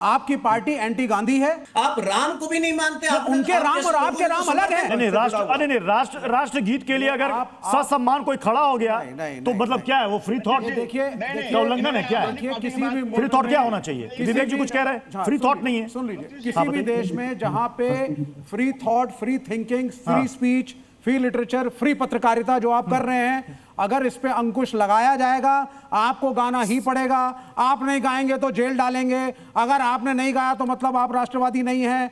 आपकी party anti Gandhi है। आप राम को भी नहीं मानते। उनके राम और आपके राम अलग है। नहीं, राष्ट्र गीत के लिए अगर ससम्मान कोई खड़ा हो गया तो मतलब क्या है वो फ्री थॉट? देखिए क्या उल्लंघन है? क्या है किसी भी फ्री थॉट क्या होना चाहिए? विवेक जी कुछ कह रहे हैं, फ्री थॉट नहीं है। सुन लीजिए, किसी भी देश में जहां पे free thought, free thinking, free speech, free literature, free पत्रकारिता जो आप कर रहे हैं, अगर इस पे अंकुश लगाया जाएगा आपको गाना ही पड़ेगा। आप नहीं गाएंगे तो जेल डालेंगे। अगर आपने नहीं गाया तो मतलब आप राष्ट्रवादी नहीं हैं।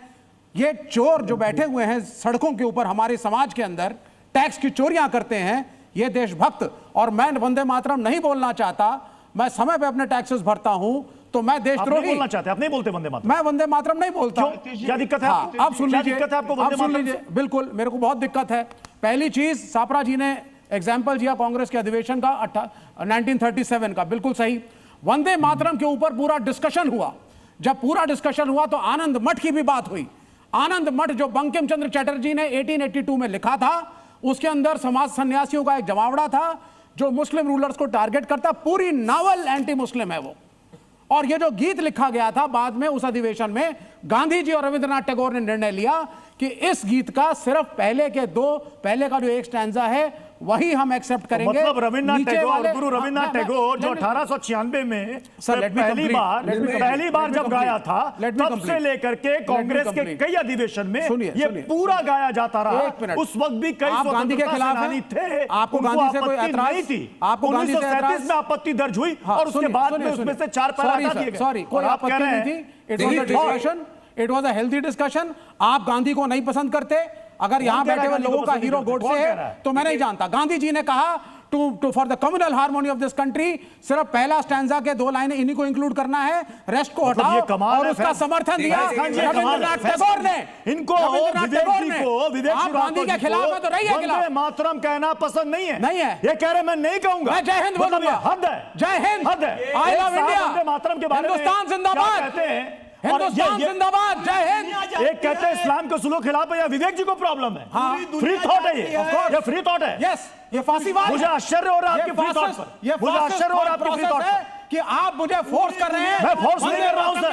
ये चोर जो बैठे हुए हैं सड़कों के ऊपर हमारे समाज के अंदर टैक्स की चोरियां करते हैं, ये देशभक्त। और मैं वंदे मातरम नहीं बोलना चाहता, मैं समय पे अपने टैक्सेस भरता हूं, तो मैं देशद्रोही बोलना चाहते हैं? आप नहीं बोलते वंदे मातरम? मैं वंदे मातरम नहीं बोलता। क्या दिक्कत है? आप सुन लीजिए, दिक्कत है आपको वंदे मातरम से? बिल्कुल मेरे को बहुत दिक्कत है। पहली चीज, सापरा जी ने एग्जाम्पल दिया कांग्रेस के अधिवेशन का 1937 का, बिल्कुल सही। वंदे मातरम के ऊपर पूरा डिस्कशन हुआ। जब पूरा डिस्कशन हुआ तो आनंद मठ की भी बात हुई। आनंद मठ जो बंकिम चंद्र चटर्जी ने 1882 में लिखा था, उसके अंदर समाज सन्यासियों का एक जमावड़ा था जो मुस्लिम रूलर्स को टारगेट करता। पूरी नावल एंटी मुस्लिम है वो। और ये जो गीत लिखा गया था बाद में उस अधिवेशन में, गांधी जी और रविंद्रनाथ टैगोर ने निर्णय लिया कि इस गीत का सिर्फ पहले का जो एक स्टैंजा है वही हम एक्सेप्ट करेंगे। मतलब रविन्द्रनाथ टैगोर, गुरु रविन्द्रनाथ टैगोर जो 1896 में पहली बार जब गाया था, तब से लेकर के कांग्रेस के कई अधिवेशन में ये पूरा गाया जाता रहा। उस वक्त भी कई गांधी के खिलाफ थे, आपको गांधी से कोई ऐतराज नहीं थी। आपको 1937 में आपत्ति दर्ज हुई और उसके बाद में उसमें से 4 पैरा हटा दिए गए। सॉरी, कोई आपत्ति नहीं थी। It was a healthy discussion. आप गांधी को नहीं पसंद करते। अगर यहां बैठे हुए लोगों का हीरो गोडसे है तो मैं नहीं जानता। गांधी जी ने कहा to for the communal harmony of this country, सिर्फ पहला स्टैंजा के 2 लाइनें इन्हीं को इंक्लूड करना है, रेस्ट को हटाओ। और उसका समर्थन दिया रविंद्रनाथ टैगोर ने। इनको आप गांधी के खिलाफ है तो रहिए खिलाफ। मातरम कहना पसंद नहीं है। नहीं है ये कह रहे मैं नहीं कहूंगा। मैं जय हिंद बोलूंगा। हद है, जय हिंद, हद है। आई लव इंडिया, मातरम के बारे में हिंदुस्तान जिंदाबाद कहते हैं, हिंदुस्तान जिंदाबाद, जय हिंद। एक कहते हैं इस्लाम के सुलूक खिलाफ है या विवेक जी को प्रॉब्लम है? फ्री थॉट है ये फ्री थॉट है। यस, ये फांसीवाद। मुझे आश्चर्य हो रहा है आपके फ्री थॉट पर। मुझे आश्चर्य हो रहा है आपके फ्री थॉट पर कि आप मुझे फोर्स कर रहे हैं। मैं फोर्स नहीं कर रहा हूं सर,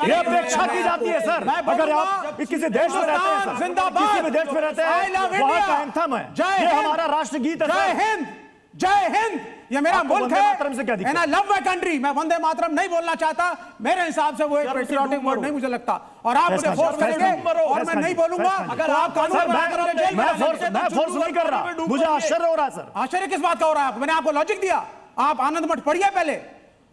ये अपेक्षा की जाती है सर। अगर आप किसी देश में रहते हैं सर, किसी भी देश में रहते हैं, वहां का एंथम है, ये हमारा राष्ट्र गीत है। जय हिंद, जय हिंद, ये मेरा मुल्क है and I love my country. मैं वंदे मातरम नहीं बोलना चाहता। मेरे हिसाब से वो एक पेट्रियोटिक वर्ड नहीं मुझे लगता। और आप मुझे फोर्स करेंगे और मैं नहीं बोलूंगा। अगर आप कानून मैं फोर्स नहीं कर रहा, मुझे आश्चर्य हो रहा है सर। आश्चर्य किस बात का हो रहा है? मैंने आपको लॉजिक दिया। आप आनंद मठ पढ़िए पहले,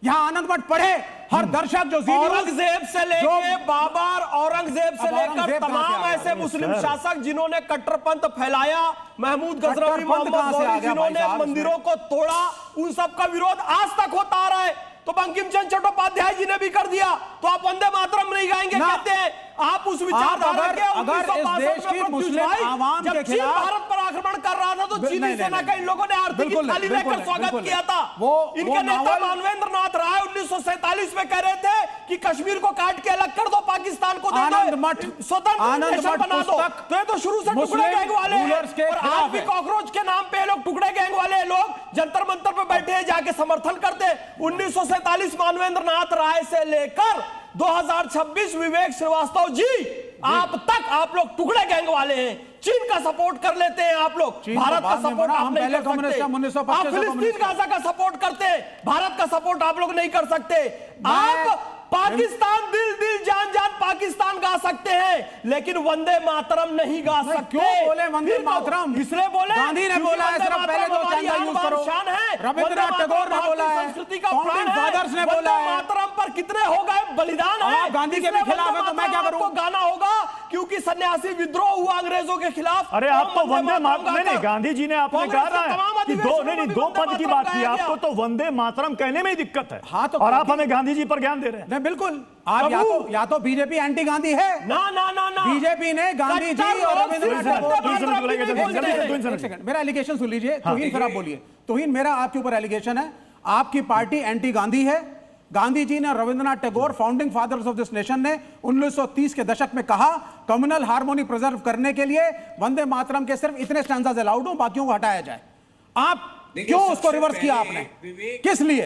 यहाँ आनंद मठ पढ़े। हर दर्शक जो औरंगजेब से लेकर बाबर, औरंगजेब से लेकर तमाम ऐसे मुस्लिम शासक जिन्होंने कट्टरपंथ फैलाया, महमूद गजनवी, मोहम्मद गौरी जिन्होंने मंदिरों को तोड़ा, उन सब का विरोध आज तक होता आ रहा है। तो बंकिम चंद्र चट्टोपाध्याय जी ने भी कर दिया, तो आप वंदे मातरम नहीं गाएंगे कहते हैं। आप उस विचारधारा के अगर इस देश की मुस्लिम आवाम के खिलाफ भारत पर आक्रमण कर रहा था तो चीनी सेना का इन लोगों ने आरती की थाली लेकर स्वागत किया था। इनके नेता मानवेंद्र नाथ राय 1947 में कह रहे थे कि कश्मीर को काट के अलग कर दो, पाकिस्तान को दे दो, स्वतंत्र बना दो। तो ये तो शुरू से टुकड़े गैंग वाले हैं और आज भी कॉकरोच के नाम पे लोग, टुकड़े गैंग वाले लोग जंतर मंतर पे बैठे हैं, जाके समर्थन करते। 1947 मानवेंद्र नाथ राय से लेकर 2026 विवेक श्रीवास्तव जी आप तक, आप लोग टुकड़े गैंग वाले हैं। चीन का सपोर्ट कर लेते हैं आप लोग, भारत का सपोर्ट आप नहीं कर सकते। आप फिलिस्तीन गाजा का सपोर्ट करते हैं, भारत का सपोर्ट आप लोग नहीं कर सकते। आप पाकिस्तान दिल जान पाकिस्तान गा सकते हैं, लेकिन वंदे मातरम नहीं गा सकते। क्यों बोले वंदे मातरम? इसलिए बोले, गांधी ने बोला है सिर्फ पहले दो स्टैंजा यूज करो, रविंद्रनाथ टैगोर ने बोला है, संस्कृति का प्राण है। फादर्स ने बोला है। मातरम पर कितने हो गए बलिदान है। गांधी के भी खिलाफ है तो मैं क्या करूं? गाना होगा क्योंकि सन्यासी विद्रोह हुआ अंग्रेजों के खिलाफ। अरे आप तो वंदे मातरम नहीं, गांधी जी ने आपने कहा कि दो पद की बात की, आपको तो वंदे मातरम कहने में ही दिक्कत है। हाँ, तो और आप हमें गांधी जी पर ज्ञान दे रहे हैं। नहीं, बिल्कुल। आप या तो बीजेपी एंटी गांधी है ना। बीजेपी ने गांधी जी और मेरा एलिगेशन सुन लीजिए। तौहीन फिर आप बोलिए। तौहीन मेरा आपके ऊपर एलिगेशन है, आपकी पार्टी एंटी गांधी है। गांधी जी ने, Rabindranath Tagore, founding fathers of this nation ने 1930 के दशक में कहा कम्युनल हार्मोनी प्रिजर्व करने के लिए वंदे मातरम के सिर्फ इतने स्टैंजाज अलाउड हो, बाकियों को हटाया जाए। आप क्यों उसको रिवर्स किया आपने? किस लिए?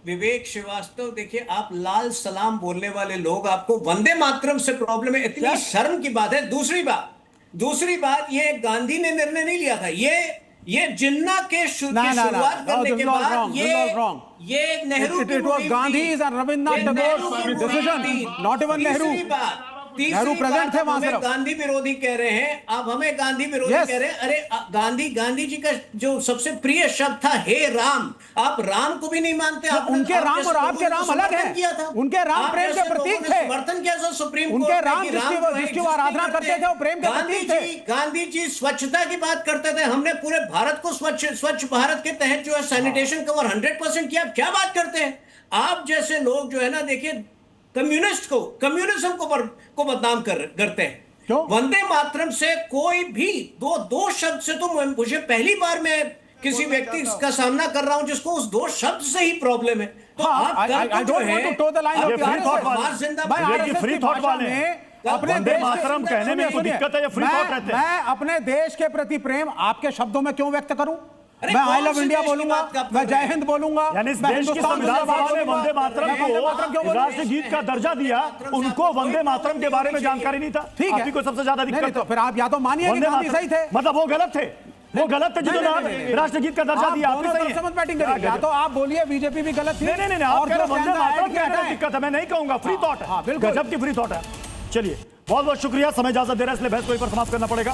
विवेक श्रीवास्तव, देखिए आप लाल सलाम बोलने वाले लोग, आपको वंदे मातरम से प्रॉब्लम है, इतनी शर्म की बात है। दूसरी बात, ये गांधी ने निर्णय नहीं लिया था, ये जिन्ना के शुरुआत करने के बाद ये नेहरू की Gandhi and Rabindranath Tagore decision, not even Nehru. Nehru present थे वहां सिर्फ। गांधी विरोधी कह रहे हैं, आप हमें गांधी विरोधी कह रहे हैं। अरे गांधी जी का जो सबसे प्रिय शब्द था हे राम, आप राम को भी नहीं मानते। उनके राम और आपके राम अलग हैं। उनके राम प्रेम के प्रतीक थे। समर्थन किया था सुप्रीम कोर्ट, उनके राम जिसकी वो आराधना करते थे वो प्रेम के प्रतीक थे। गांधी जी स्वच्छता की बात करते थे, हमने पूरे भारत को स्वच्छ भारत के तहत जो है सैनिटेशन कवर 100% किया। क्या बात करते हैं आप जैसे लोग जो है ना, देखिए कम्युनिज्म को बदनाम करते हैं। क्यों? वंदे मातरम से कोई भी दो शब्द से तो मुझे पहली बार मैं किसी व्यक्ति का सामना कर रहा हूं जिसको उस दो शब्द से ही प्रॉब्लम है। तो फ्री थॉट वाले अपने वंदे मातरम कहने में कोई दिक्कत है या फ्री थॉट रहते हैं? मैं अपने देश के प्रति प्रेम आपके शब्दों में क्यों व्यक्त करूं? मैं आई लव इंडिया बोलूंगा, मैं जय हिंद बोलूंगा। यानी इस देश की संविधान सभा ने वंदे मातरम को राष्ट्रीय गीत का दर्जा दिया, उनको वंदे मातरम के बारे में जानकारी नहीं था। ठीक है, आपको सबसे ज्यादा दिक्कत तो फिर आप या तो मानिए कि गांधी सही थे, मतलब वो गलत थे जिन्होंने राष्ट्रीय गीत का दर्जा दिया। या तो आप बोलिए बीजेपी भी गलत थी। नहीं, आप कह रहे वंदे मातरम कहने में दिक्कत है, मैं नहीं कहूंगा। फ्री थॉट है, गजब की फ्री थॉट है। चलिए, बहुत बहुत शुक्रिया। समय इजाजत दे रहा है, इसलिए बहस को यहीं पर समाप्त करना पड़ेगा।